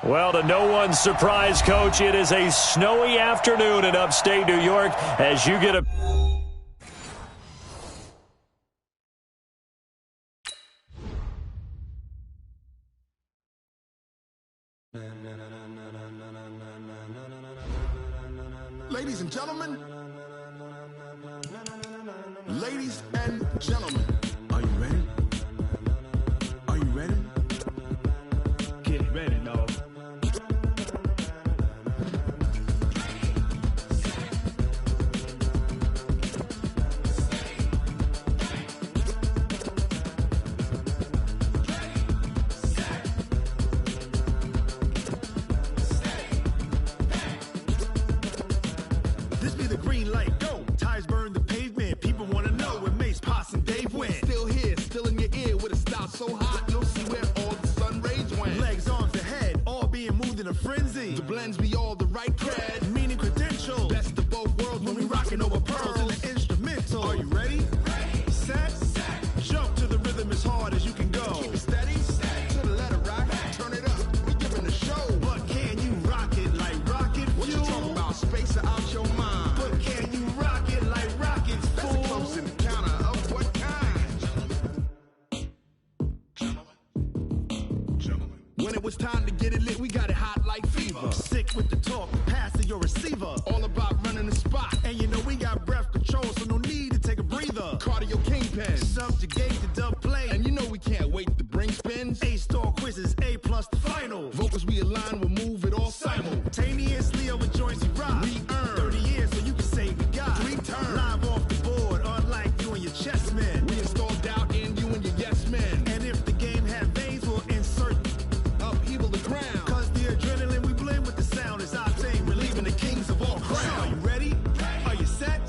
Well, to no one's surprise, Coach, it is a snowy afternoon in upstate New York as you get a... Ladies and gentlemen, ladies and gentlemen, are you ready? Are you ready? Get ready, no. This be the green light, go. Tires burn the pavement. People want to know where Mace, Potts, and Dave went. Still here, still in your ear with a style so hot, you'll see where all the sun rays went. Legs, arms, the head, all being moved in a frenzy. The blends be all the right cred, meaning credentials. Best of both worlds when we rockin' over pearls in the instrumental. Are you ready? Set, jump to the rhythm as hard as you can go. Keep it steady, to the letter right, turn it up, we giving the show. But can you rock it like rocket fuel? What you talking about, space or out your mind? But can you rock it like rockets, fool? That's a close encounter of what kind? Gentlemen. When it was time to get it lit, we got it hot like fever. Sick with the talk, pass to your receiver. All about running the spot, and you know we got breath control, so no need to take a breather. Cardio kingpin, subjugate the dub play, and you know we can't wait to bring spins. A-star quizzes, A+ the final. Vocals we align, we'll move it all simultaneously over joints we rock. We earn 30 years, so you can say we got 3 turns. Live off the board, unlike you and your chess men. We install doubt in you and your yes men. And if the game had veins, we'll insert upheaval the ground. Cause the adrenaline we blend with the sound is our thing, relieving the kings of all crowns. Are you ready? Are you set?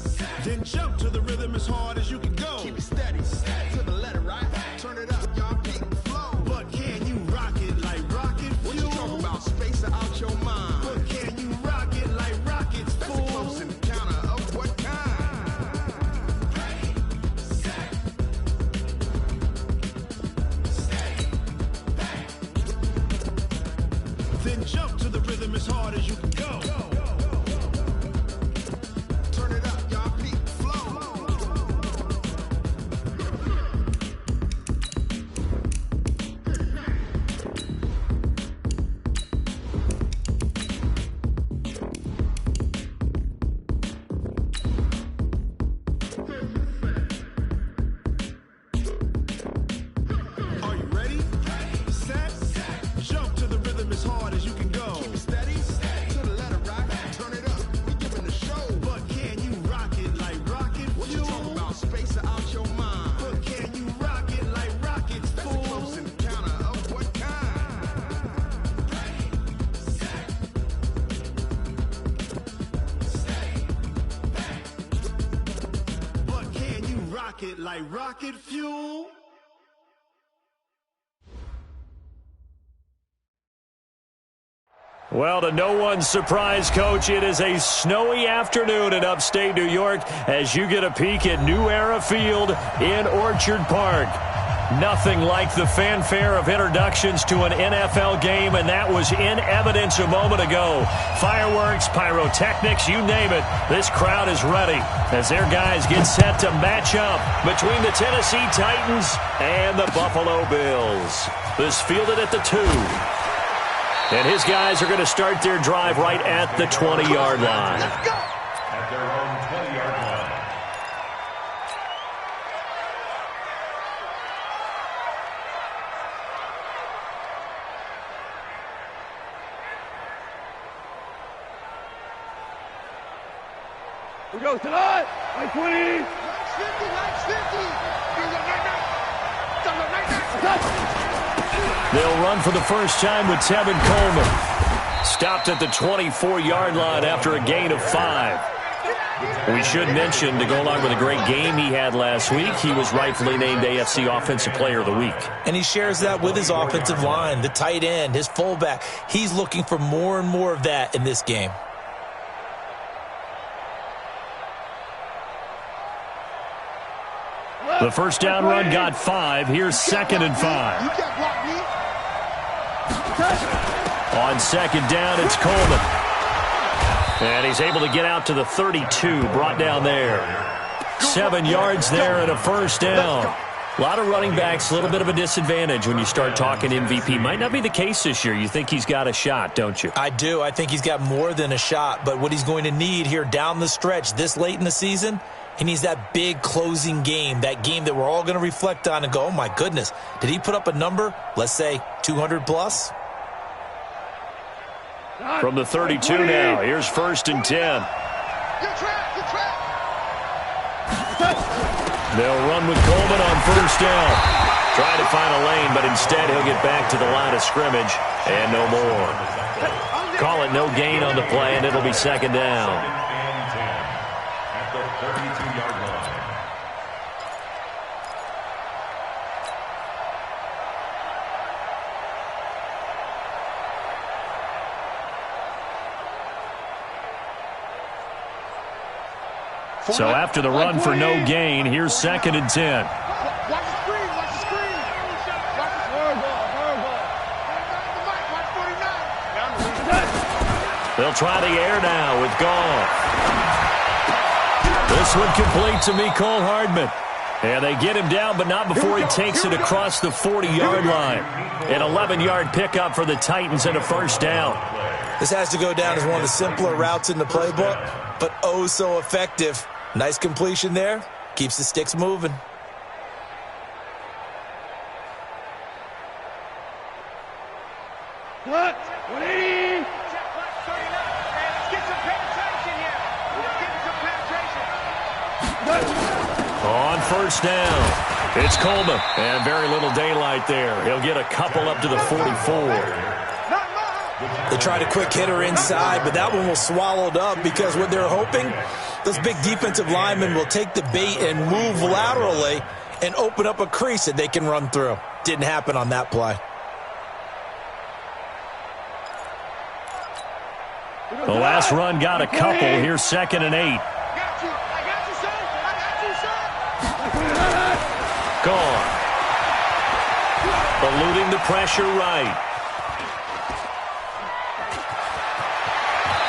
Then jump to the rhythm as hard as you can go. Keep it steady, to the letter right. Turn it up, y'all beat the flow. But can you rock it like rocket fuel? What you talking about, space or out your mind? But can you rock it like rockets, fool? That's a close encounter of what kind? Then jump to the rhythm as hard as you can go. Turn it up, y'all beat the flow. Are you ready? Set, jump to the rhythm as hard as you can go. Keep it steady, to the letter right. Turn it up, we giving the show. But can you rock it like rocket fuel? What you talking about, space or out your mind? But can you rock it like rockets, fool? That's a close encounter of what kind? But can you rock it like rocket fuel? Well, to no one's surprise, Coach, it is a snowy afternoon in upstate New York as you get a peek at New Era Field in Orchard Park. Nothing like the fanfare of introductions to an NFL game, and that was in evidence a moment ago. Fireworks, pyrotechnics, you name it. This crowd is ready as their guys get set to match up between the Tennessee Titans and the Buffalo Bills. This fielded at the 2. And his guys are going to start their drive right at the 20-yard line. Let's go. At their own 20-yard line. We go tonight. Like 20. Like 50. Like 50. They'll run for the first time with Tevin Coleman. Stopped at the 24-yard line after a gain of 5. We should mention, to go along with a great game he had last week, he was rightfully named AFC Offensive Player of the Week. And he shares that with his offensive line, the tight end, his fullback. He's looking for more and more of that in this game. The first down run got 5. Here's 2nd and 5. On second down, it's Coleman. And he's able to get out to the 32, brought down there. 7 yards there and a first down. A lot of running backs, a little bit of a disadvantage when you start talking MVP. Might not be the case this year. You think he's got a shot, don't you? I do. I think he's got more than a shot. But what he's going to need here down the stretch this late in the season, he needs that big closing game, that game that we're all going to reflect on and go, oh, my goodness, did he put up a number, let's say 200-plus? From the 32 now, here's 1st and 10. They'll run with Coleman on 1st down. Trying to find a lane, but instead he'll get back to the line of scrimmage and no more. Call it no gain on the play, and it'll be 2nd down. At the 32-yard line. So after the run for no gain, here's 2nd and 10. Watch the screen, watch the screen. Watch the bird ball. They'll try the air now with Goff. This one complete to Mecole Hardman. And they get him down, but not before he takes it across the 40-yard line. An 11-yard pickup for the Titans and a first down. This has to go down as one of the simpler routes in the playbook, but oh so effective. Nice completion there. Keeps the sticks moving. What? 180. Let's get some penetration here. Let's get some penetration. On 1st down, it's Coleman. And very little daylight there. He'll get a couple up to the 44. They tried a quick hitter inside, but that one was swallowed up because what they're hoping, those big defensive linemen will take the bait and move laterally and open up a crease that they can run through. Didn't happen on that play. The last run got a couple. Here's 2nd and 8. I got you, son. Gone. Eluding the pressure right.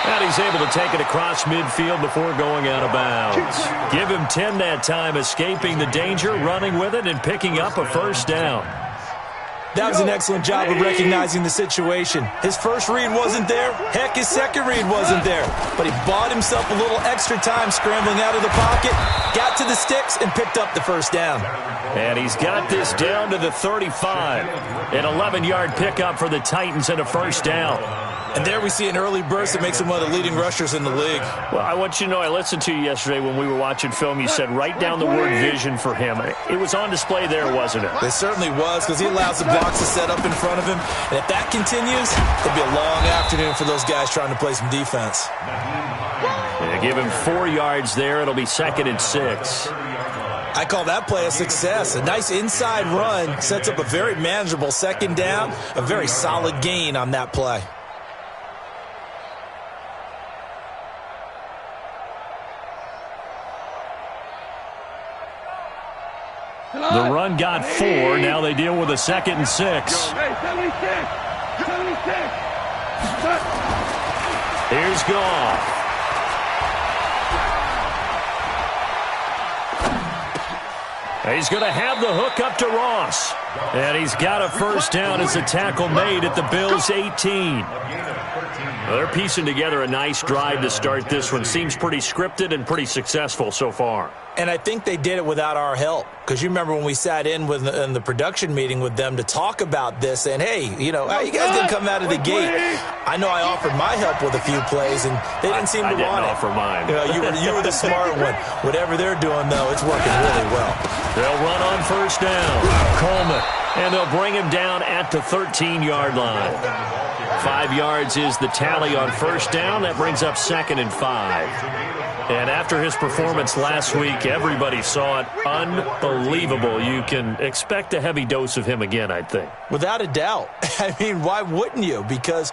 And he's able to take it across midfield before going out of bounds. Give him 10 that time, escaping the danger, running with it, and picking up a first down. That was an excellent job of recognizing the situation. His first read wasn't there. Heck, his second read wasn't there. But he bought himself a little extra time scrambling out of the pocket, got to the sticks, and picked up the first down. And he's got this down to the 35. An 11-yard pickup for the Titans and a first down. And there we see an early burst that makes him one of the leading rushers in the league. Well, I want you to know, I listened to you yesterday when we were watching film. You said write down the word vision for him. It was on display there, wasn't it? It certainly was, because he allows the blocks to set up in front of him. And if that continues, it'll be a long afternoon for those guys trying to play some defense. They give him 4 yards there. It'll be 2nd and 6. I call that play a success. A nice inside run sets up a very manageable 2nd down, a very solid gain on that play. The run got 4. Now they deal with a 2nd and 6. Hey, 76. Here's Goff. He's going to have the hook up to Ross. And he's got a first down as a tackle made at the Bills' 18. They're piecing together a nice drive to start this one. Seems pretty scripted and pretty successful so far. And I think they did it without our help. Because you remember when we sat in the production meeting with them to talk about this, saying, hey, you know, how you guys didn't come out of the gate? I know I offered my help with a few plays, and they didn't seem to want it. I didn't offer mine. You know, you were the smart one. Whatever they're doing, though, it's working really well. They'll run on first down. Coleman. And they'll bring him down at the 13-yard line. 5 yards is the tally on first down. That brings up 2nd and 5. And after his performance last week, everybody saw it. Unbelievable. You can expect a heavy dose of him again, I think. Without a doubt. I mean, why wouldn't you? Because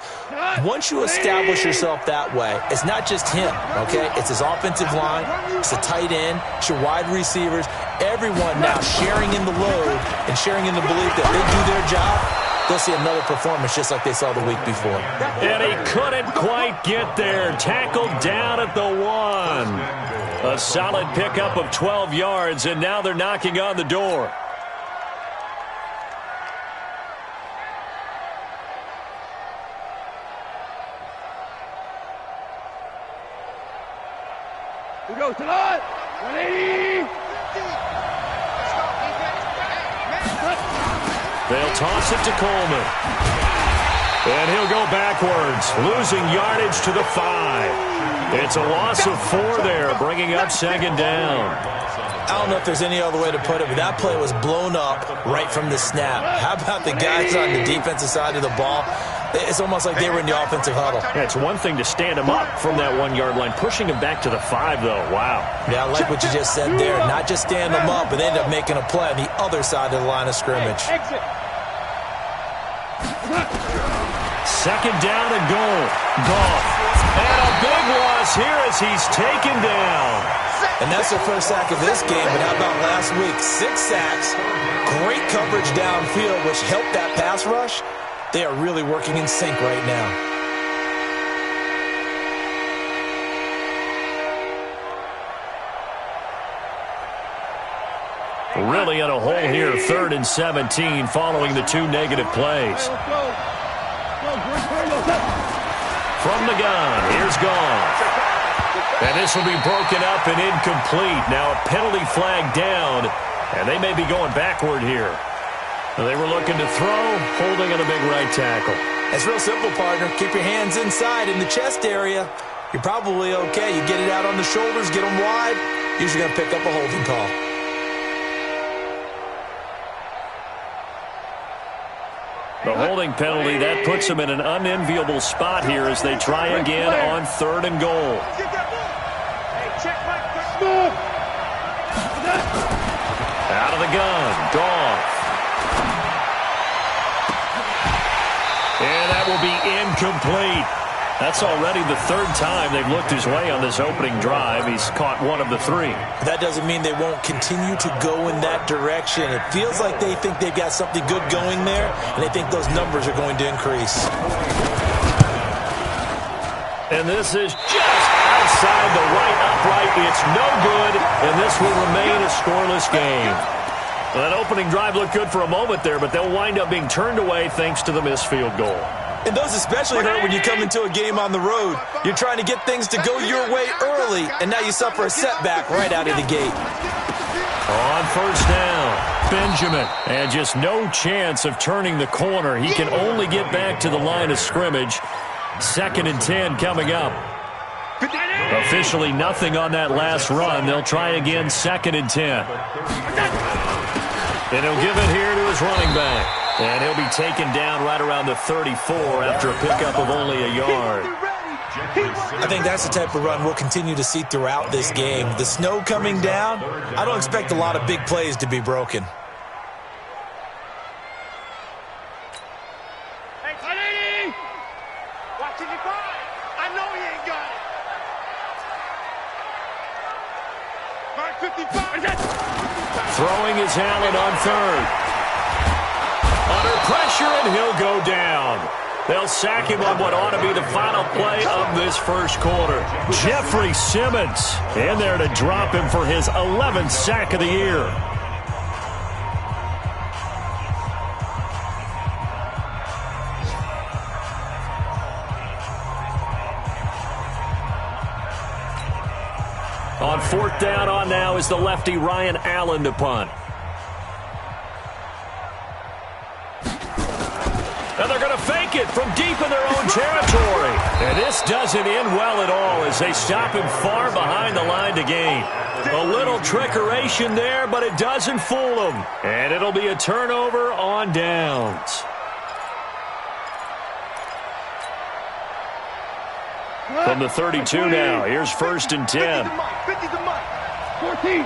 once you establish yourself that way, it's not just him, okay? It's his offensive line, it's the tight end, it's your wide receivers, everyone now sharing in the load and sharing in the belief that they do their job, they'll see another performance just like they saw the week before. And he couldn't quite get there. Tackled down at the 1. A solid pickup of 12 yards, and now they're knocking on the door. Here goes to the 180. They'll toss it to Coleman. And he'll go backwards, losing yardage to the 5. It's a loss of 4 there, bringing up second down. I don't know if there's any other way to put it, but that play was blown up right from the snap. How about the guys on the defensive side of the ball? It's almost like they were in the offensive huddle. Yeah, it's one thing to stand him up from that 1-yard line. Pushing him back to the 5, though. Wow. Yeah, I like what you just said there. Not just stand them up, but end up making a play on the other side of the line of scrimmage. Second down and goal. Goff. And a big loss here as he's taken down. And that's their first sack of this game, but how about last week? 6 sacks, great coverage downfield, which helped that pass rush. They are really working in sync right now. Really in a hole here, 3rd and 17 following the 2 negative plays. From the gun, here's Goff. And this will be broken up and incomplete. Now a penalty flag down, and they may be going backward here. They were looking to throw, holding on a big right tackle. It's real simple, partner. Keep your hands inside in the chest area. You're probably okay. You get it out on the shoulders, get them wide. Usually going to pick up a holding call. The holding penalty, that puts them in an unenviable spot here as they try again on 3rd and goal. Out of the gun, Goff. And that will be incomplete. That's already the 3rd time they've looked his way on this opening drive. He's caught 1 of the 3. That doesn't mean they won't continue to go in that direction. It feels like they think they've got something good going there, and they think those numbers are going to increase. And this is just outside the right upright. It's no good, and this will remain a scoreless game. Well, that opening drive looked good for a moment there, but they'll wind up being turned away thanks to the missed field goal. And those especially hurt when you come into a game on the road. You're trying to get things to go your way early, and now you suffer a setback right out of the gate. On 1st down, Benjamin. And just no chance of turning the corner. He can only get back to the line of scrimmage. 2nd and 10 coming up. Officially nothing on that last run. They'll try again 2nd and 10. And he'll give it here to his running back. And he'll be taken down right around the 34 after a pickup of only a yard. I think that's the type of run we'll continue to see throughout this game. The snow coming down, I don't expect a lot of big plays to be broken. Throwing his Allen on 3rd. Under pressure, and he'll go down. They'll sack him on what ought to be the final play of this first quarter. Jeffrey Simmons in there to drop him for his 11th sack of the year. On 4th down on now is the lefty Ryan Allen to punt. And they're going to fake it from deep in their own territory. And this doesn't end well at all as they stop him far behind the line to gain. A little trickeration there, but it doesn't fool them. And it'll be a turnover on downs. From the 32 now, here's 1st and 10. 14.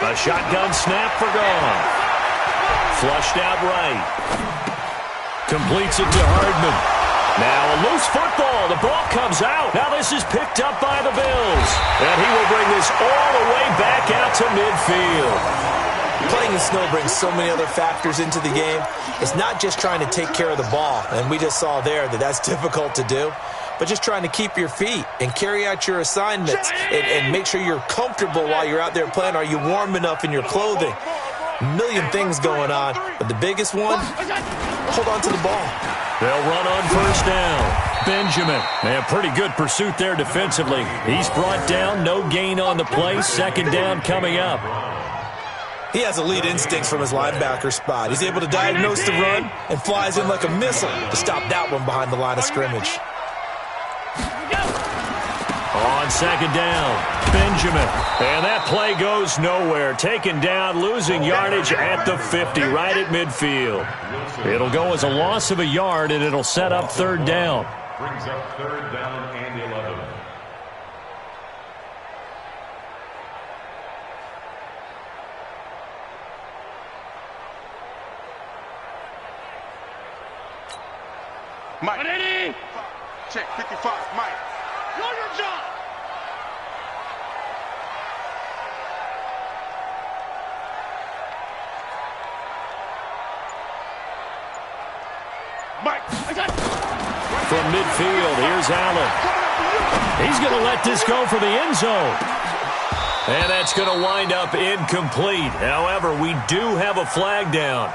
A shotgun snap for Goff. Flushed out right. Completes it to Hardman. Now a loose football. The ball comes out. Now this is picked up by the Bills. And he will bring this all the way back out to midfield. Playing in snow brings so many other factors into the game. It's not just trying to take care of the ball, and we just saw there that that's difficult to do, but just trying to keep your feet and carry out your assignments and make sure you're comfortable while you're out there playing. Are you warm enough in your clothing? A million things going on, but the biggest one, hold on to the ball. They'll run on first down. Benjamin, and pretty good pursuit there defensively. He's brought down, no gain on the play, second down coming up. He has elite instincts from his linebacker spot. He's able to diagnose the run and flies in like a missile to stop that one behind the line of scrimmage. On second down, Benjamin. And that play goes nowhere. Taken down, losing yardage at the 50, right at midfield. It'll go as a loss of a yard, and it'll set up third down. Brings up third down and 11. Mike. Check 55, Mike. Know your job. Mike. From midfield, here's Allen. He's going to let this go for the end zone. And that's going to wind up incomplete. However, we do have a flag down.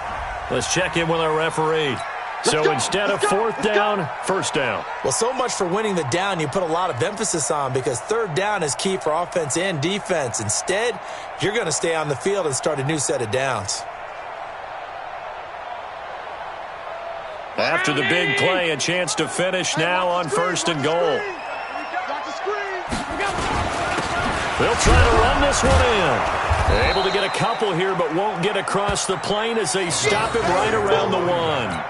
Let's check in with our referee. So instead of fourth down, first down. Well, so much for winning the down you put a lot of emphasis on, because third down is key for offense and defense. Instead, you're going to stay on the field and start a new set of downs. After the big play, a chance to finish now on first and goal. They'll try to run this one in. Able to get a couple here, but won't get across the plane as they stop it right around the 1.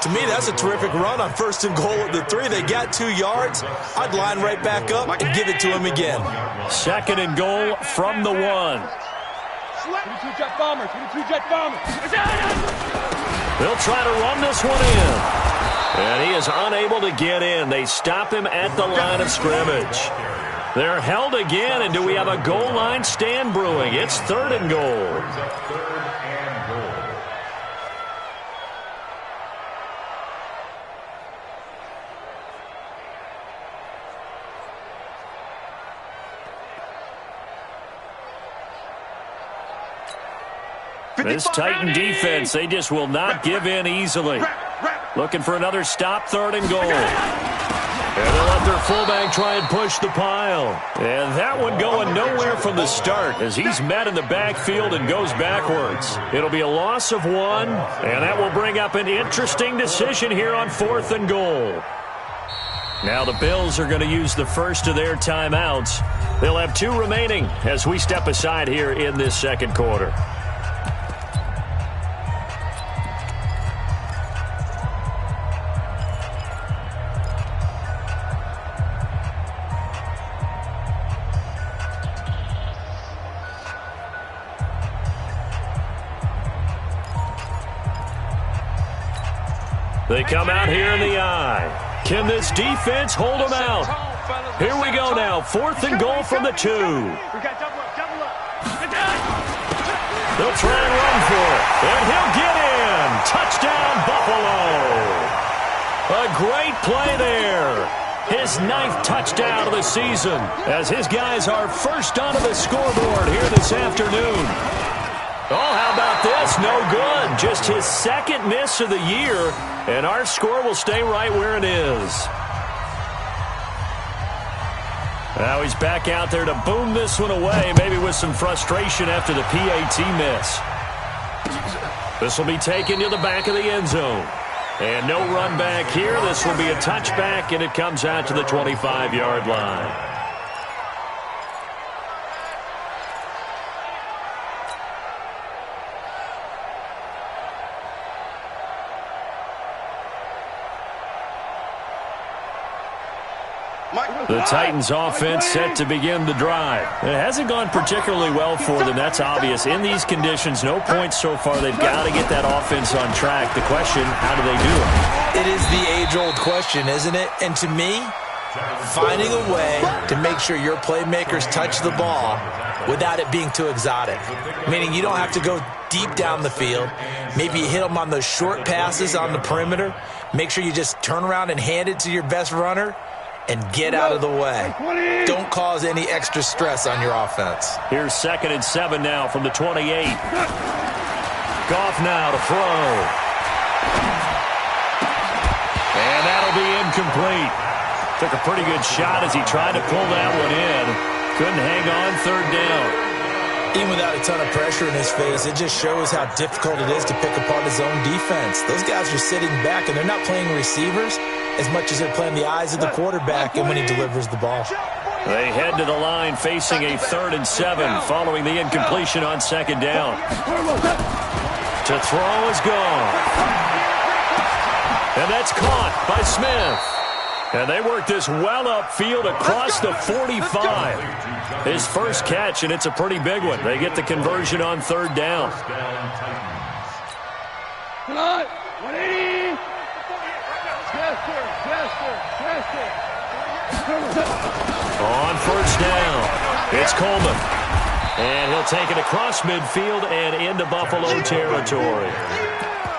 To me, that's a terrific run on first and goal at the 3. They got 2 yards. I'd line right back up and give it to him again. Second and goal from the 1. 22 jet bombers, 22 jet bombers. They'll try to run this one in. And he is unable to get in. They stop him at the line of scrimmage. They're held again, and do we have a goal line stand brewing? It's third and goal. This Titan defense, they just will not give in easily. Looking for another stop, third and goal. And they'll let their fullback try and push the pile. And that one going nowhere from the start as he's met in the backfield and goes backwards. It'll be a loss of 1, and that will bring up an interesting decision here on fourth and goal. Now the Bills are going to use the first of their timeouts. They'll have 2 remaining as we step aside here in this second quarter. They come out here in the eye. Can this defense hold them out? Here we go now. Fourth and goal from the 2. They'll try and run for it. And he'll get in. Touchdown, Buffalo. A great play there. His 9th touchdown of the season as his guys are first onto the scoreboard here this afternoon. Oh, how about this? No good. Just his 2nd miss of the year, and our score will stay right where it is. Now he's back out there to boom this one away, maybe with some frustration after the PAT miss. This will be taken to the back of the end zone. And no run back here. This will be a touchback, and it comes out to the 25-yard line. The Titans offense set to begin the drive. It hasn't gone particularly well for them. That's obvious. In these conditions, no points so far. They've got to get that offense on track. The question, how do they do it? It is the age-old question, isn't it? And to me, Finding a way to make sure your playmakers touch the ball without it being too exotic. Meaning you don't have to go deep down the field. Maybe you hit them on those short passes on the perimeter. Make sure you just turn around and hand it to your best runner and get out of the way. Don't cause any extra stress on your offense. Here's 2nd and 7 now from the 28. Goff now to throw. And that'll be incomplete. Took a pretty good shot as he tried to pull that one in. Couldn't hang on 3rd down. Even without a ton of pressure in his face, it just shows how difficult it is to pick apart his own defense. Those guys are sitting back, and they're not playing receivers as much as they're playing the eyes of the quarterback and when he delivers the ball. They head to the line facing a 3rd and 7 following the incompletion on 2nd down. To throw is gone. And that's caught by Smith. And they work this well upfield across the 45. His first catch, and it's a pretty big one. They get the conversion on 3rd down. Come on, 180. On 1st down, it's Coleman. And he'll take it across midfield and into Buffalo territory.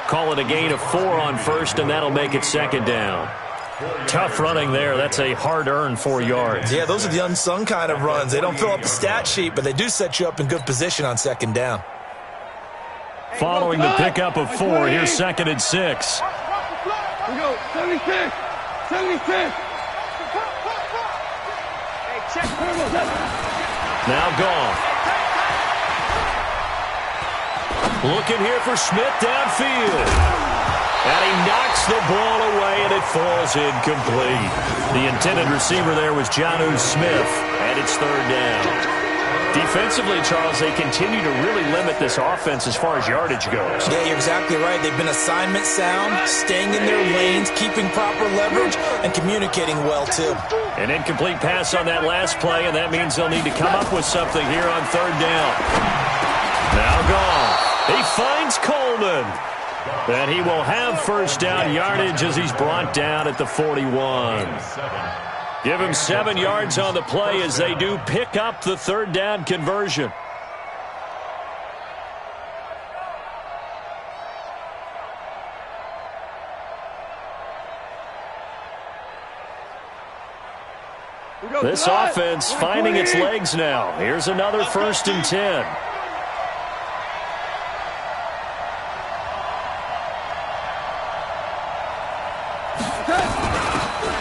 Call it a gain of 4 on 1st, and that'll make it 2nd down. Tough running there. That's a hard-earned 4 yards. Yeah, those are the unsung kind of runs. They don't fill up the stat sheet, but they do set you up in good position on 2nd down. Following the pickup of 4, here's 2nd and 6. We go, 76, 76. Now Goff. Looking here for Smith downfield. And he knocks the ball away, and it falls incomplete. The intended receiver there was Jonnu Smith, and it's 3rd down. Defensively, Charles, they continue to really limit this offense as far as yardage goes. Yeah, you're exactly right. They've been assignment sound, staying in their lanes, keeping proper leverage, and communicating well, too. An incomplete pass on that last play, and that means they'll need to come up with something here on 3rd down. Now Goff. He finds Coleman. And he will have 1st down yardage as he's brought down at the 41. Give him 7 yards on the play as they do pick up the 3rd down conversion. This offense finding its legs now. Here's another 1st and 10.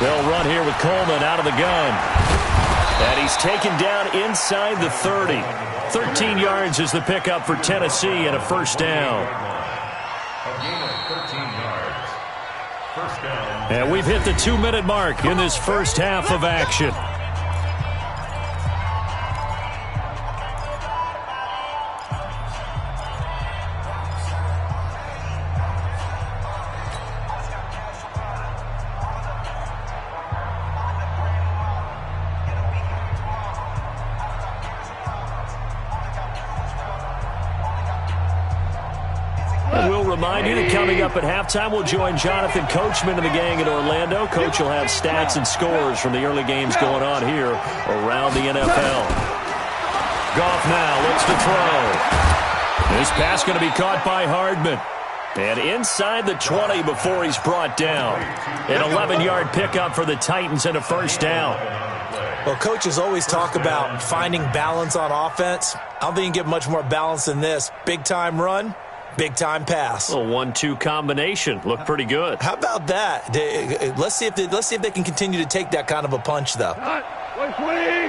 They'll run here with Coleman out of the gun. And he's taken down inside the 30. 13 yards is the pickup for Tennessee and a 1st down. A gain of 13 yards. 1st down. And we've hit the 2-minute mark in this first half of action. Remind you that coming up at halftime, we'll join Jonathan Coachman and the gang in Orlando. Coach will have stats and scores from the early games going on here around the NFL. Goff now looks to throw. This pass going to be caught by Hardman. And inside the 20 before he's brought down. An 11-yard pickup for the Titans and a 1st down. Well, coaches always talk about finding balance on offense. I don't think you can get much more balance than this. Big-time run. Big-time pass. A 1-2 combination. Looked pretty good. How about that? Let's see if they can continue to take that kind of a punch, though. 120.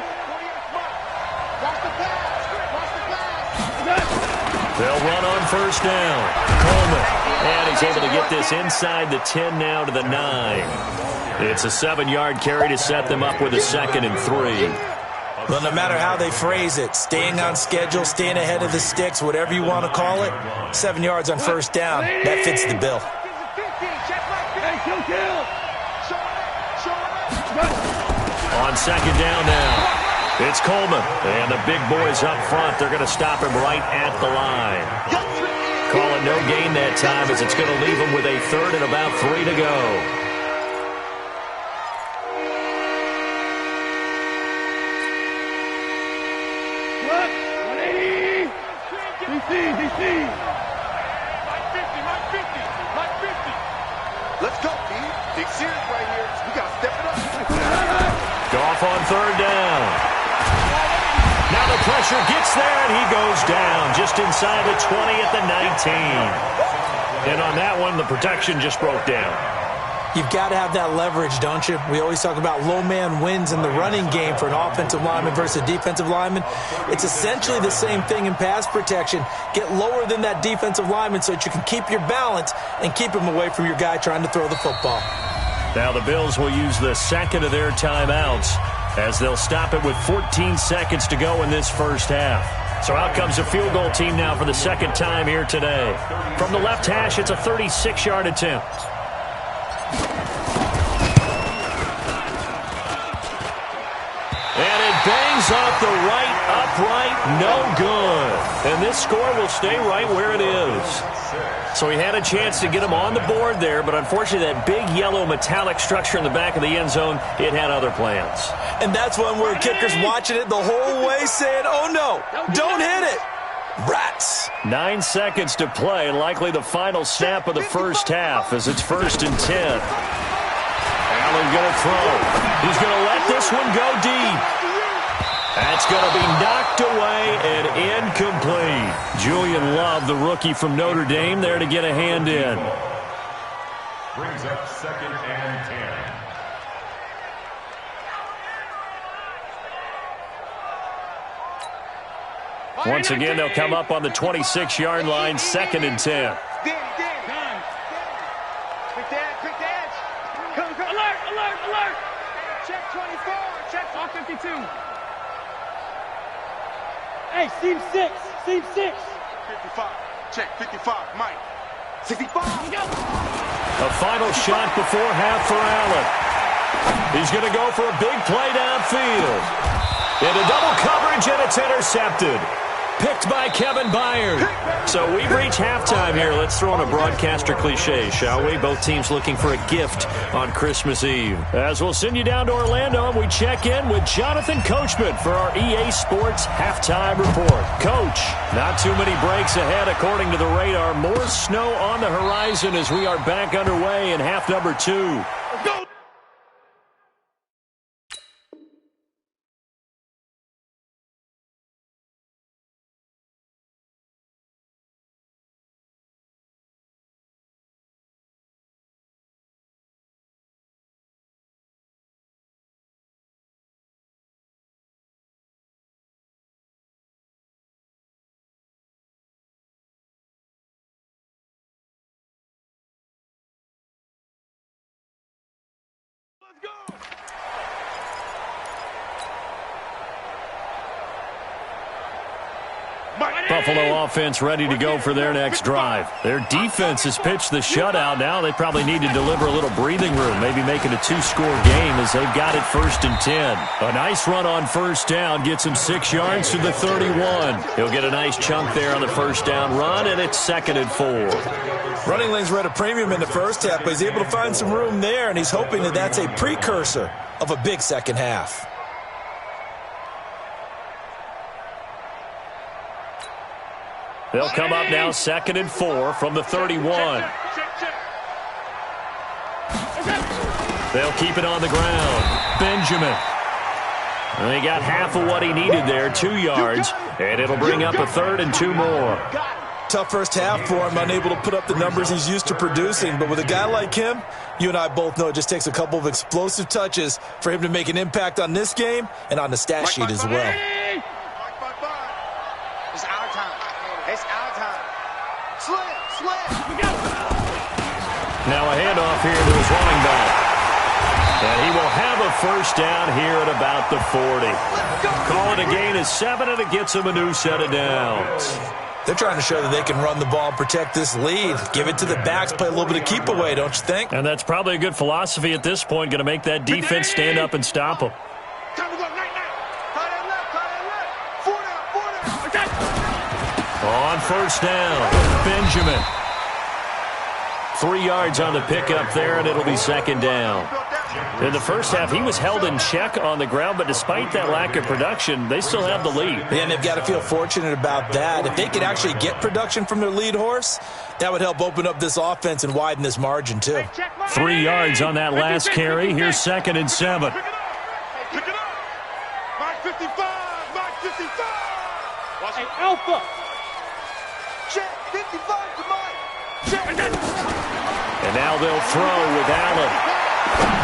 They'll run on 1st down. Coleman. And he's able to get this inside the 10 now to the 9. It's a 7-yard carry to set them up with a 2nd and 3. Well, no matter how they phrase it, staying on schedule, staying ahead of the sticks, whatever you want to call it, 7 yards on 1st down, that fits the bill. On 2nd down now, it's Coleman. And the big boys up front, they're going to stop him right at the line. Call it no gain that time as it's going to leave him with a 3rd and about 3 to go. Let's go, D. Big series right here. We got to step it up. Goff on third down. Now the pressure gets there, and he goes down just inside the 20 at the 19. And on that one, the protection just broke down. You've got to have that leverage, don't you? We always talk about low man wins in the running game for an offensive lineman versus a defensive lineman. It's essentially the same thing in pass protection. Get lower than that defensive lineman so that you can keep your balance and keep him away from your guy trying to throw the football. Now the Bills will use the second of their timeouts as they'll stop it with 14 seconds to go in this first half. So out comes a field goal team now for the second time here today. From the left hash, it's a 36-yard attempt. And it bangs off the right upright, no good. And this score will stay right where it is. So he had a chance to get him on the board there, but unfortunately that big yellow metallic structure in the back of the end zone, it had other plans. And that's one where kicker's watching it the whole way saying, oh no, don't hit it. Rats. 9 seconds to play, likely the final snap of the first half as it's 1st and 10. Allen going to throw. He's going to let this one go deep. That's going to be knocked away and incomplete. Julian Love, the rookie from Notre Dame, there to get a hand in. Brings up 2nd and 10. Once again, they'll come up on the 26-yard line, 2nd and 10. Quick edge. Come. Alert. Check 24. Check 52. Hey, seam 6. 55. Check 55. Mike. 65. A final shot before half for Allen. He's going to go for a big play downfield. Into double coverage, and it's intercepted. Picked by Kevin Byard. So we've reached halftime here. Let's throw in a broadcaster cliche, shall we? Both teams looking for a gift on Christmas Eve. As we'll send you down to Orlando, and we check in with Jonathan Coachman for our EA Sports Halftime Report. Coach, not too many breaks ahead according to the radar. More snow on the horizon as we are back underway in half number 2. Let's go. Buffalo offense ready to go for their next drive. Their defense has pitched the shutout. Now they probably need to deliver a little breathing room, maybe make it a 2-score game as they've got it 1st and 10. A nice run on first down gets him 6 yards to the 31. He'll get a nice chunk there on the first down run, and it's 2nd and 4. Running lanes were at a premium in the first half, but he's able to find some room there, and he's hoping that that's a precursor of a big second half. They'll come up now 2nd and 4 from the 31. They'll keep it on the ground. Benjamin. And he got half of what he needed there, 2 yards, and it'll bring up a 3rd and 2 more. Tough first half for him, unable to put up the numbers he's used to producing. But with a guy like him, you and I both know it just takes a couple of explosive touches for him to make an impact on this game and on the stat sheet as well. It's our time. It's our time. Slim. Now a handoff here to his running back. And he will have a first down here at about the 40. Call it a gain of 7, and it gets him a new set of downs. They're trying to show that they can run the ball and protect this lead. Give it to the backs, play a little bit of keep away, don't you think? And that's probably a good philosophy at this point, going to make that defense stand up and stop them. On first down, Benjamin. 3 yards on the pickup there, and it'll be 2nd down. In the first half, he was held in check on the ground, but despite that lack of production, they still have the lead. And they've got to feel fortunate about that. If they could actually get production from their lead horse, that would help open up this offense and widen this margin, too. 3 yards on that last carry. Here's 2nd and 7. Pick it up. Mike 55. Mike 55. Hey, Alpha. Check 55 to Mike. Check. And now they'll throw with Allen.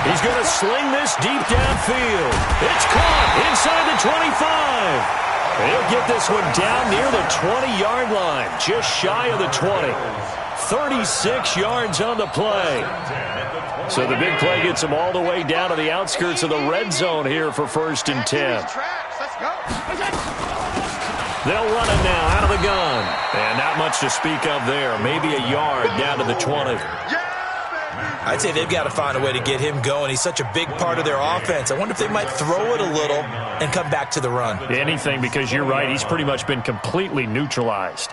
He's going to sling this deep downfield. It's caught inside the 25. He'll get this one down near the 20-yard line, just shy of the 20. 36 yards on the play. So the big play gets them all the way down to the outskirts of the red zone here for 1st and 10. Let's go. They'll run it now out of the gun. And not much to speak of there. Maybe a yard down to the 20. I'd say they've got to find a way to get him going. He's such a big part of their offense. I wonder if they might throw it a little and come back to the run. Anything, because you're right. He's pretty much been completely neutralized.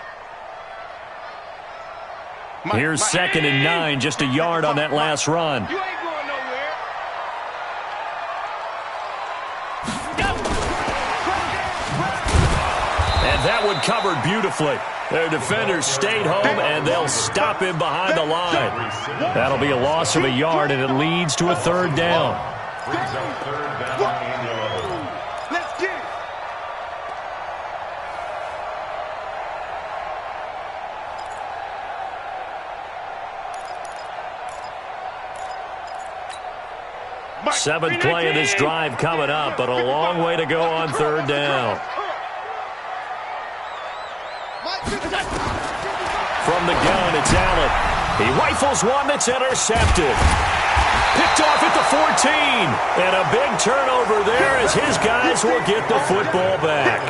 Here's 2nd and 9, just a yard on that last run. You ain't going nowhere. And that one covered beautifully. Their defenders stayed home, and they'll stop him behind the line. That'll be a loss of a yard, and it leads to a 3rd down. Let's get it. Seventh play of this drive coming up, but a long way to go on 3rd down. From the gun, it's Allen. He rifles one that's intercepted. Picked off at the 14. And a big turnover there as his guys will get the football back.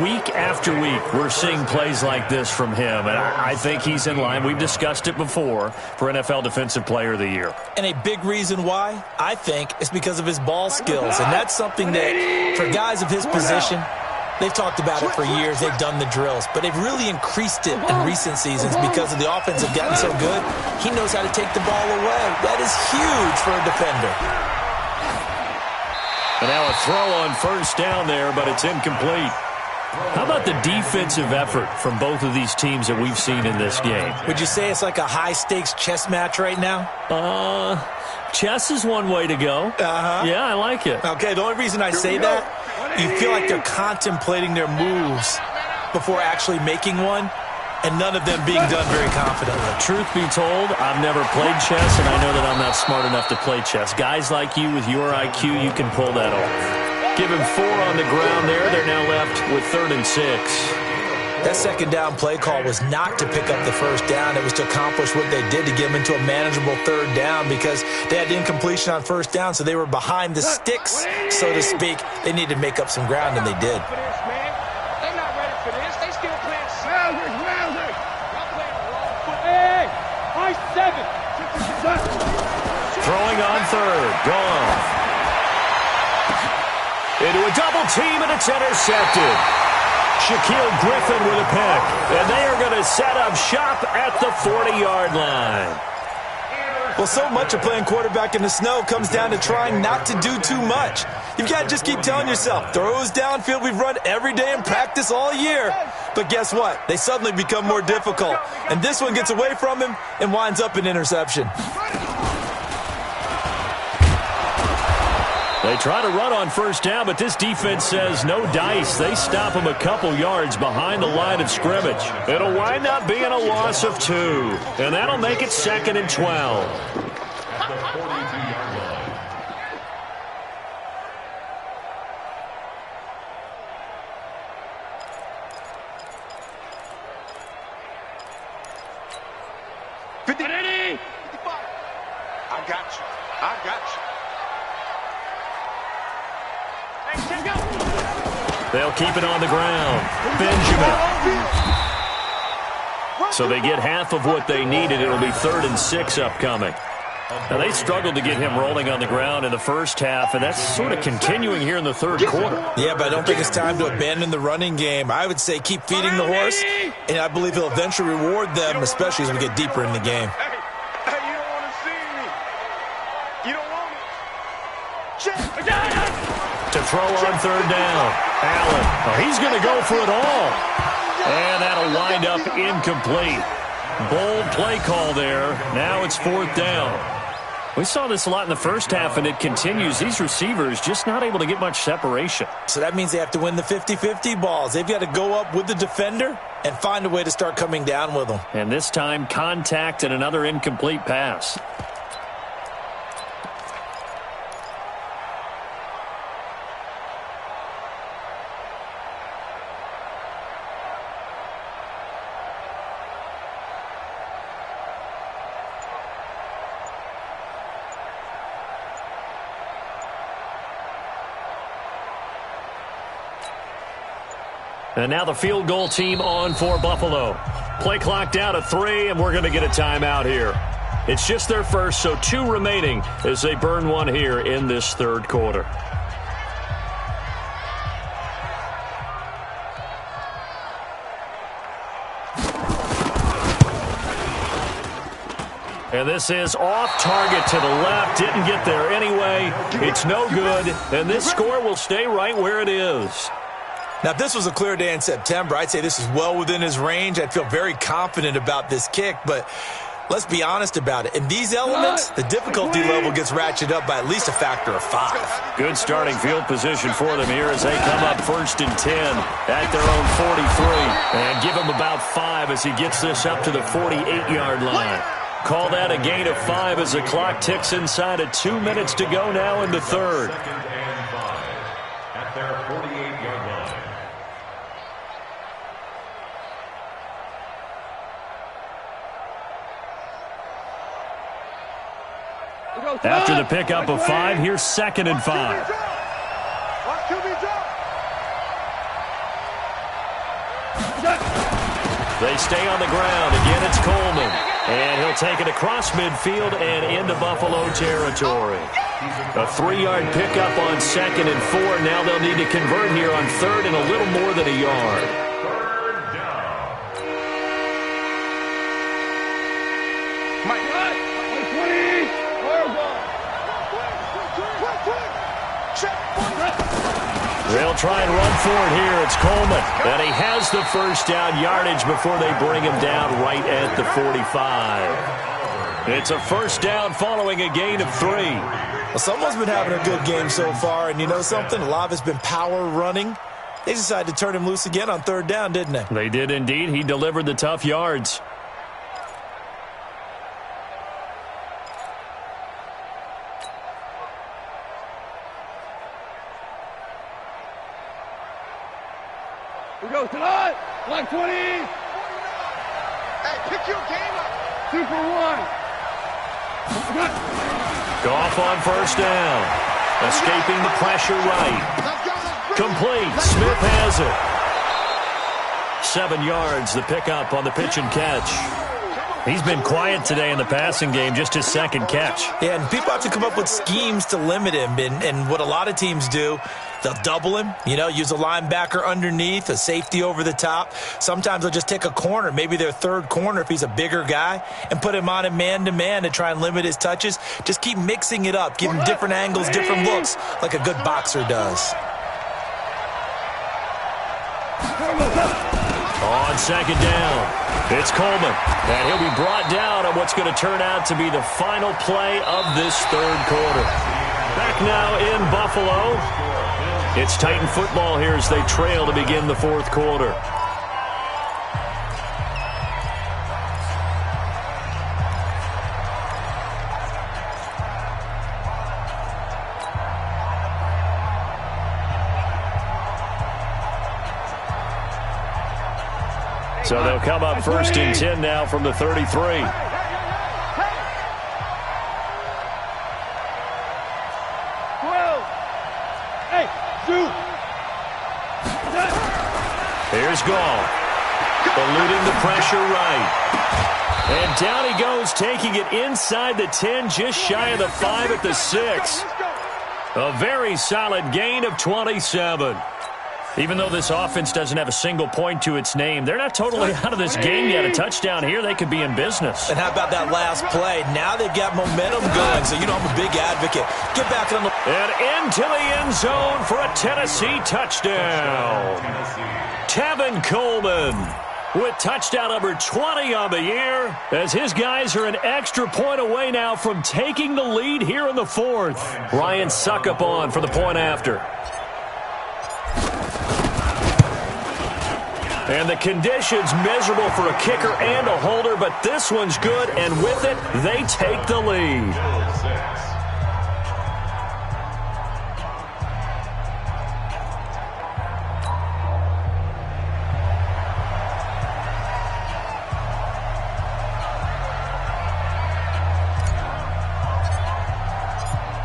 Week after week, we're seeing plays like this from him, and I think he's in line. We've discussed it before for NFL Defensive Player of the Year. And a big reason why, I think, is because of his ball skills. And that's something that, for guys of his position, they've talked about it for years. They've done the drills. But they've really increased it in recent seasons because of the offense have gotten so good. He knows how to take the ball away. That is huge for a defender. And now a throw on 1st down there, but it's incomplete. How about the defensive effort from both of these teams that we've seen in this game? Would you say it's like a high-stakes chess match right now? Chess is one way to go. Yeah, I like it. Okay, the only reason I say that, you feel like they're contemplating their moves before actually making one, and none of them being done very confidently. Truth be told, I've never played chess, and I know that I'm not smart enough to play chess. Guys like you with your IQ, you can pull that off. Give him 4 on the ground there. They're now left with 3rd and 6. That 2nd down play call was not to pick up the 1st down. It was to accomplish what they did to get them into a manageable 3rd down because they had incompletion on 1st down, so they were behind the sticks, so to speak. They needed to make up some ground, and they did. They're not ready for this. They still playing music. Y'all playing the wrong foot. Hey, high 7. Throwing on 3rd. Gone. Into a double team, and it's intercepted. Shaquille Griffin with a pick. And they are going to set up shop at the 40-yard line. Well, so much of playing quarterback in the snow comes down to trying not to do too much. You've got to just keep telling yourself, throws downfield we've run every day in practice all year. But guess what? They suddenly become more difficult. And this one gets away from him and winds up an interception. They try to run on 1st down, but this defense says no dice. They stop them a couple yards behind the line of scrimmage. It'll wind up being a loss of 2, and that'll make it 2nd and 12. I got you. They'll keep it on the ground. Benjamin. So they get half of what they needed. It'll be 3rd and 6 upcoming. Now, they struggled to get him rolling on the ground in the first half, and that's sort of continuing here in the 3rd quarter. Yeah, but I don't think it's time to abandon the running game. I would say keep feeding the horse, and I believe he'll eventually reward them, especially as we get deeper in the game. Hey, you don't want to see me. You don't want me. To throw on third down. Allen. Oh, he's going to go for it all. And that'll wind up incomplete. Bold play call there. Now it's fourth down. We saw this a lot in the first half, and it continues. These receivers just not able to get much separation. So that means they have to win the 50-50 balls. They've got to go up with the defender and find a way to start coming down with them. And this time, contact and another incomplete pass. And now the field goal team on for Buffalo. Play clock down to 3, and we're going to get a timeout here. It's just their first, so 2 remaining as they burn one here in this third quarter. And this is off target to the left. Didn't get there anyway. It's no good, and this score will stay right where it is. Now, if this was a clear day in September, I'd say this is well within his range. I'd feel very confident about this kick, but let's be honest about it. In these elements, the difficulty level gets ratcheted up by at least a factor of 5. Good starting field position for them here as they come up 1st and 10 at their own 43. And give him about 5 as he gets this up to the 48-yard line. Call that a gain of 5 as the clock ticks inside of 2 minutes to go now in the third. At their 48-yard line. After the pickup of 5, here's 2nd and 5. They stay on the ground. Again, it's Coleman. And he'll take it across midfield and into Buffalo territory. A 3-yard pickup on 2nd and 4. Now they'll need to convert here on 3rd and a little more than a yard. Third down. Mike, 20. They'll try and run for it here. It's Coleman. And he has the first down yardage before they bring him down right at the 45. It's a first down following a gain of 3. Well, someone's been having a good game so far, and you know something? A lot of it's been power running. They decided to turn him loose again on 3rd down, didn't they? They did indeed. He delivered the tough yards. We go tonight. Like 20. Hey, Pick your game up. 2 for 1. Goff on first down. Escaping the pressure right. Complete. Smith has it. 7 yards, the pickup on the pitch and catch. He's been quiet today in the passing game, just his 2nd catch. Yeah, and people have to come up with schemes to limit him. And what a lot of teams do, they'll double him, use a linebacker underneath, a safety over the top. Sometimes they'll just take a corner, maybe their 3rd corner if he's a bigger guy, and put him on a man-to-man to try and limit his touches. Just keep mixing it up, give him different angles, different looks, like a good boxer does. On 2nd down, it's Coleman. And he'll be brought down on what's going to turn out to be the final play of this 3rd quarter. Back now in Buffalo. It's Titan football here as they trail to begin the 4th quarter. So they'll come up 1st and 10 now from the 33. 12. Hey, shoot. Here's Goff. Eluding the pressure right. And down he goes, taking it inside the 10, just shy of the 5 at the 6. A very solid gain of 27. Even though this offense doesn't have a single point to its name, they're not totally out of this game yet. A touchdown here, they could be in business. And how about that last play? Now they've got momentum going, so you know I'm a big advocate. Get back on the... And into the end zone for a Tennessee touchdown. Tevin Coleman with touchdown number 20 on the year, as his guys are an extra point away now from taking the lead here in the fourth. Ryan Suckup on for the point after. And the conditions miserable for a kicker and a holder, but this one's good, and with it, they take the lead.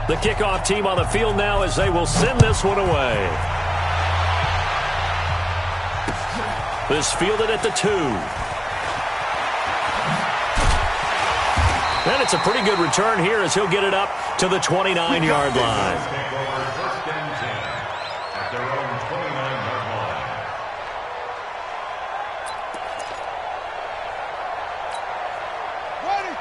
The kickoff team on the field now as they will send this one away. This fielded at the 2. And it's a pretty good return here as he'll get it up to the 29-yard line.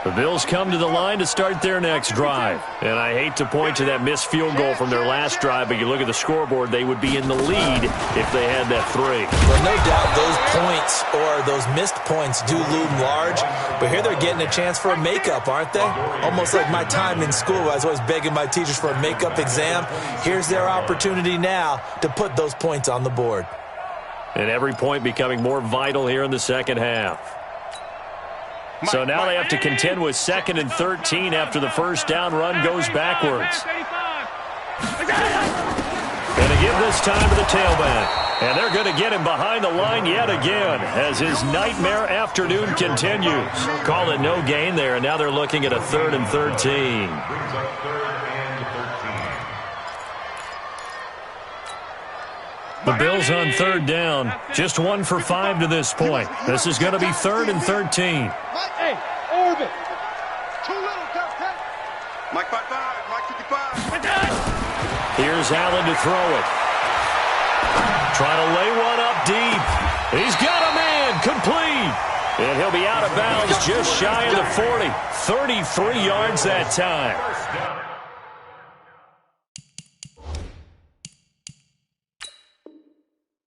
The Bills come to the line to start their next drive. And I hate to point to that missed field goal from their last drive, but you look at the scoreboard, they would be in the lead if they had that 3. Well, no doubt those points or those missed points do loom large, but here they're getting a chance for a makeup, aren't they? Almost like my time in school. I was always begging my teachers for a makeup exam. Here's their opportunity now to put those points on the board. And every point becoming more vital here in the second half. So now they have to contend with 2nd and 13 after the first down run goes backwards. And to give this time to the tailback. And they're going to get him behind the line yet again as his nightmare afternoon continues. Call it no gain there, and now they're looking at a 3rd and 13. The Bills on 3rd down. Just 1 for 5 to this point. This is going to be 3rd and 13. Hey, orbit. Too little, Captain. Mike 55, Mike 55. Here's Allen to throw it. Trying to lay one up deep. He's got a man, complete. And he'll be out of bounds just shy of the 40. 33 yards that time.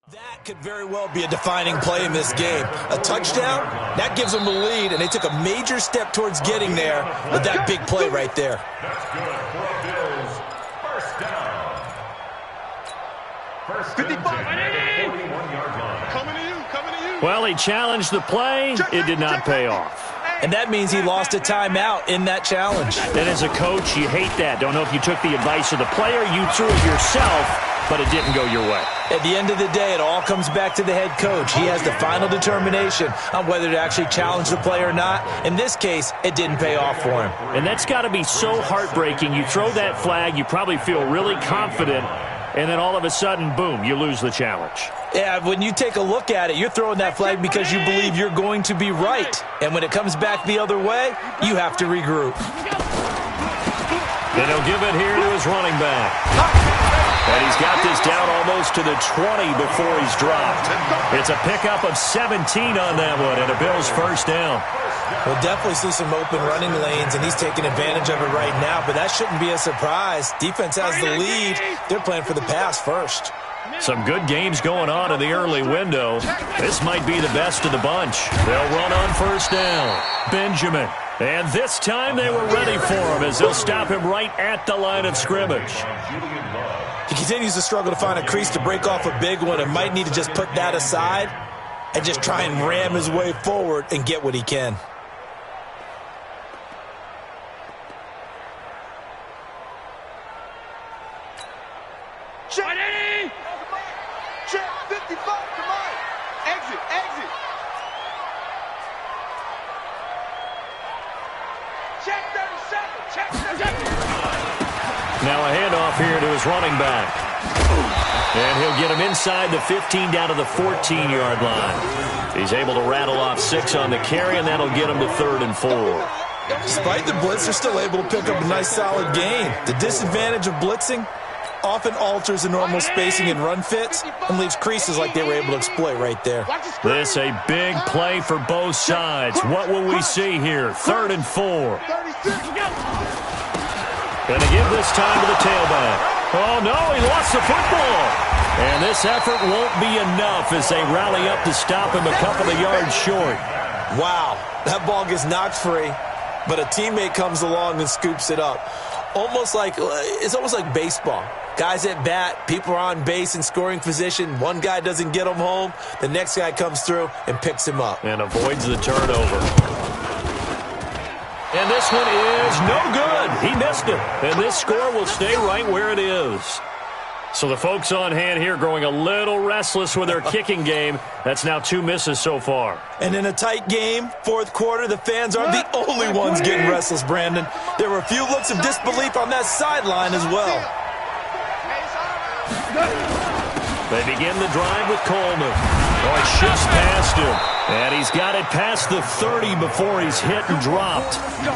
That could very well be a defining play in this game. A touchdown, that gives them the lead, and they took a major step towards getting there with that big play right there. That's good for Bills. First down. First 55. 41-yard line. Coming to you. Well, he challenged the play. It did not pay off. And that means he lost a timeout in that challenge. And as a coach, you hate that. Don't know if you took the advice of the player, you threw it yourself, but it didn't go your way. At the end of the day, it all comes back to the head coach. He has the final determination on whether to actually challenge the play or not. In this case, it didn't pay off for him. And that's got to be so heartbreaking. You throw that flag, you probably feel really confident, and then all of a sudden, boom, you lose the challenge. Yeah, when you take a look at it, you're throwing that flag because you believe you're going to be right. And when it comes back the other way, you have to regroup. And he'll give it here to his running back. And he's got this down almost to the 20 before he's dropped. It's a pickup of 17 on that one, and a Bills first down. We'll definitely see some open running lanes, and he's taking advantage of it right now, but that shouldn't be a surprise. Defense has the lead. They're playing for the pass first. Some good games going on in the early window. This might be the best of the bunch. They'll run on first down. Benjamin. And this time they were ready for him as they'll stop him right at the line of scrimmage. He continues to struggle to find a crease to break off a big one and might need to just put that aside and just try and ram his way forward and get what he can. Check. Check 55 to Mike. Exit. Check 37. Check 37. Now a handoff here to his running back. And he'll get him inside the 15 down to the 14-yard line. He's able to rattle off 6 on the carry, and that'll get him to 3rd and 4. Despite the blitz, they're still able to pick up a nice solid gain. The disadvantage of blitzing, often alters the normal spacing and run fits and leaves creases like they were able to exploit right there. This a big play for both sides. What will we see here? 3rd and 4. Going to give this time to the tailback. Oh, no, he lost the football. And this effort won't be enough as they rally up to stop him a couple of yards short. Wow, that ball gets knocked free, but a teammate comes along and scoops it up. It's almost like baseball. Guys at bat, people are on base in scoring position. One guy doesn't get him home. The next guy comes through and picks him up. And avoids the turnover. And this one is no good. He missed it. And this score will stay right where it is. So the folks on hand here growing a little restless with their kicking game. That's now 2 misses so far. And in a tight game, 4th quarter, the fans aren't the only ones getting restless, Brandon. There were a few looks of disbelief on that sideline as well. They begin the drive with Coleman. Oh, it shifts past him. And he's got it past the 30 before he's hit and dropped.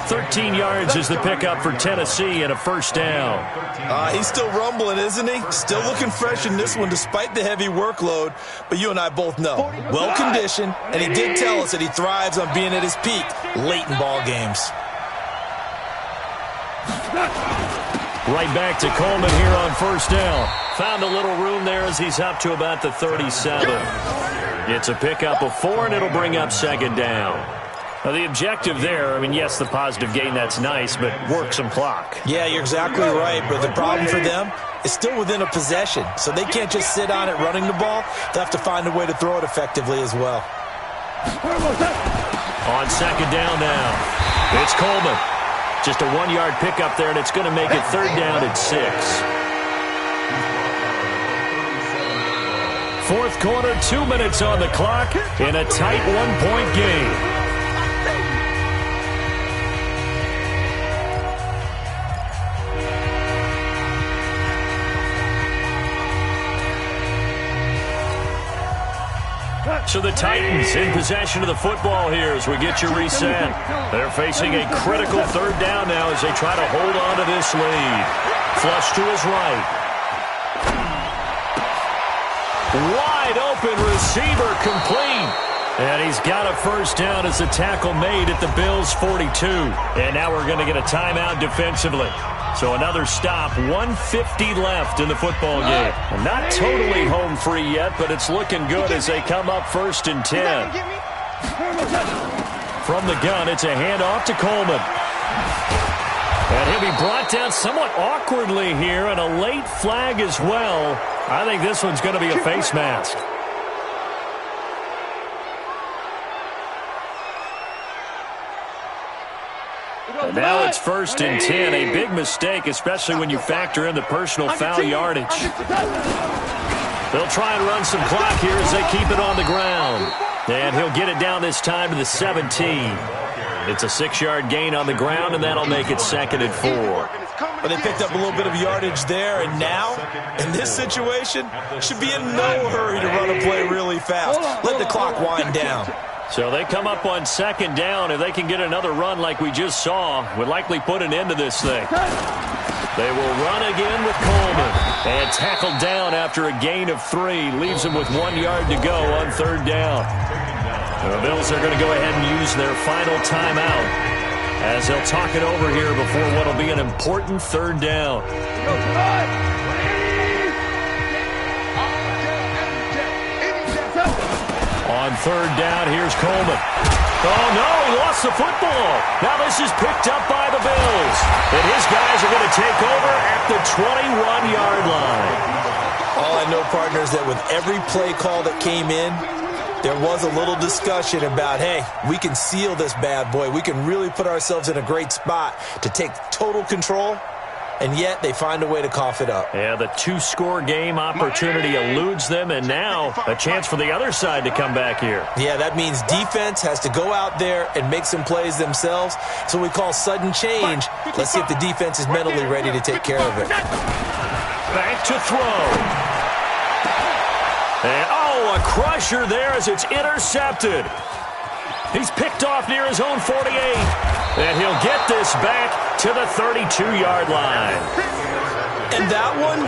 13 yards is the pickup for Tennessee and a 1st down. He's still rumbling, isn't he? Still looking fresh in this one despite the heavy workload. But you and I both know, well-conditioned, and he did tell us that he thrives on being at his peak late in ball games. Right back to Coleman here on 1st down. Found a little room there as he's up to about the 37. It's a pickup of 4, and it'll bring up 2nd down. Now, the objective there, yes, the positive gain, that's nice, but work some clock. Yeah, you're exactly right, but the problem for them is still within a possession, so they can't just sit on it running the ball. They'll have to find a way to throw it effectively as well. On 2nd down now, it's Coleman. Just a 1-yard pickup there, and it's going to make it 3rd down at 6. 4th quarter, 2 minutes on the clock in a tight 1-point game. So the Titans in possession of the football here as we get you reset. They're facing a critical 3rd down now as they try to hold on to this lead. Flush to his right. Wide open receiver complete. And he's got a 1st down as the tackle made at the Bills' 42. And now we're going to get a timeout defensively. So another stop, 1:50 left in the football game. Well, not totally home free yet, but it's looking good as they come up 1st and 10. From the gun, it's a handoff to Coleman. And he'll be brought down somewhat awkwardly here, and a late flag as well. I think this one's going to be a face mask. And now it's 1st and 10, a big mistake, especially when you factor in the personal foul yardage. They'll try and run some clock here as they keep it on the ground. And he'll get it down this time to the 17. It's a 6-yard gain on the ground, and that'll make it 2nd and 4. But they picked up a little bit of yardage there, and now, in this situation, should be in no hurry to run a play really fast. Let the clock wind down. So they come up on 2nd down. If they can get another run like we just saw, would likely put an end to this thing. They will run again with Coleman. And tackled down after a gain of 3. Leaves him with 1 yard to go on 3rd down. The Bills are going to go ahead and use their final timeout as they'll talk it over here before what will be an important 3rd down. On 3rd down, here's Coleman. Oh, no, he lost the football. Now this is picked up by the Bills. And his guys are going to take over at the 21-yard line. All I know, partners, that with every play call that came in, there was a little discussion about, hey, we can seal this bad boy. We can really put ourselves in a great spot to take total control, and yet they find a way to cough it up. Yeah, the 2-score game opportunity eludes them, and now a chance for the other side to come back here. Yeah, that means defense has to go out there and make some plays themselves. So we call sudden change. Let's see if the defense is mentally ready to take care of it. Back to throw. And, a crusher there as it's intercepted. He's picked off near his own 48. And he'll get this back to the 32-yard line. And that one,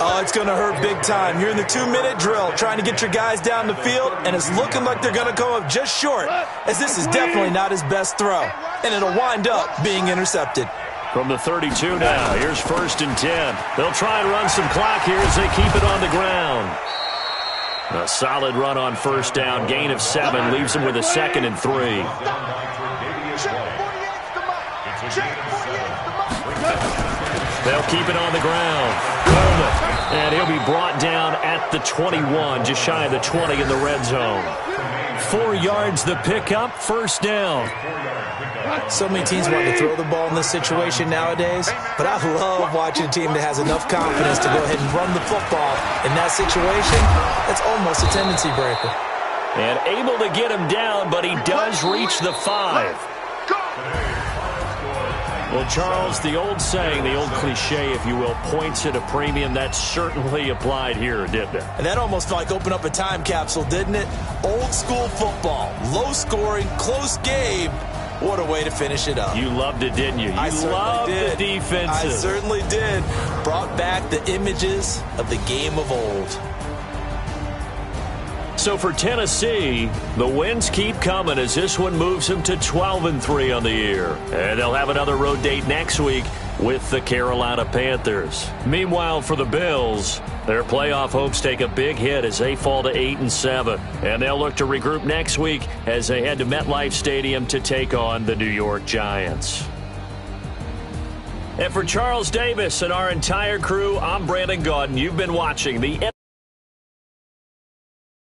oh, it's going to hurt big time. You're in the 2-minute drill trying to get your guys down the field, and it's looking like they're going to come up just short, as this is definitely not his best throw, and it'll wind up being intercepted. From the 32 now, here's 1st and 10. They'll try and run some clock here as they keep it on the ground. A solid run on 1st down, gain of 7, leaves them with a 2nd and 3. They'll keep it on the ground. Coleman, and he'll be brought down at the 21, just shy of the 20 in the red zone. 4 yards the pickup, 1st down. So many teams want to throw the ball in this situation nowadays, but I love watching a team that has enough confidence to go ahead and run the football. In that situation, that's almost a tendency breaker. And able to get him down, but he does reach the 5. Well, Charles, the old saying, the old cliche, if you will, points at a premium, that certainly applied here, didn't it? And that almost like opened up a time capsule, didn't it? Old school football, low scoring, close game. What a way to finish it up. You loved it, didn't you? You loved the defenses. I certainly did. Brought back the images of the game of old. So for Tennessee, the wins keep coming as this one moves them to 12-3 on the year. And they'll have another road date next week with the Carolina Panthers. Meanwhile, for the Bills, their playoff hopes take a big hit as they fall to 8-7. And they'll look to regroup next week as they head to MetLife Stadium to take on the New York Giants. And for Charles Davis and our entire crew, I'm Brandon Gaudin. You've been watching the